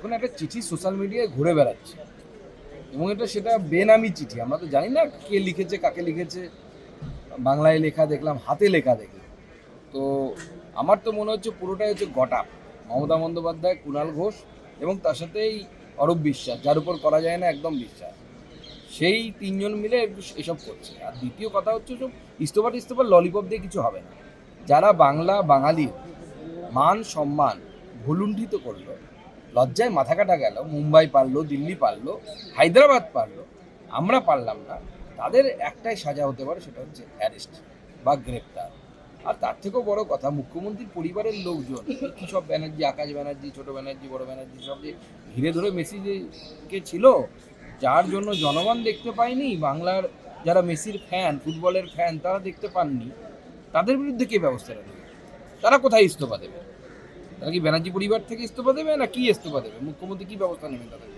এখন একটা চিঠি সোশ্যাল মিডিয়ায় ঘুরে বেড়াচ্ছে এবং সেটা বেনামি চিঠি, আমরা তো জানি না কে লিখেছে, কাকে লিখেছে। বাংলায় লেখা দেখলাম, হাতে লেখা দেখলাম। তো আমার তো মনে হচ্ছে পুরোটাই হচ্ছে গটআপ। মমতা বন্দ্যোপাধ্যায়, কুণাল ঘোষ এবং তার সাথেই অরূপ বিশ্বাস, যার উপর করা যায় না একদম বিশ্বাস, সেই তিনজন মিলে এসব করছে। আর দ্বিতীয় কথা হচ্ছে সব ইস্তফা ললিপপ দিয়ে কিছু হবে না। যারা বাঙালি মান সম্মান ভুলুণ্ঠিত করলো, লজ্জায় মাথা কাটা গেল, মুম্বাই পারলো, দিল্লি পারলো, হায়দ্রাবাদ পারলো, আমরা পারলাম না, তাদের একটাই সাজা হতে পারে, সেটা হচ্ছে অ্যারেস্ট বা গ্রেপ্তার। আর তার থেকেও বড় কথা, মুখ্যমন্ত্রীর পরিবারের লোকজন, কিশোর ব্যানার্জি, আকাশ ব্যানার্জি, ছোট ব্যানার্জি, বড় ব্যানার্জি, সব যে ঘিরে ধরে মেসিকে ছিল, যার জন্য জনগণ দেখতে পায়নি, বাংলার যারা মেসির ফ্যান, ফুটবলের ফ্যান, তারা দেখতে পাননি, তাদের বিরুদ্ধে কে ব্যবস্থা নেবে? তারা কোথায় ইস্তফা দেবে? তারা কি ব্যানার্জি পরিবার থেকে ইস্তফা দেবে, না কি ইস্তফা দেবে? মুখ্যমন্ত্রী কি ব্যবস্থা নেবেন তাদের?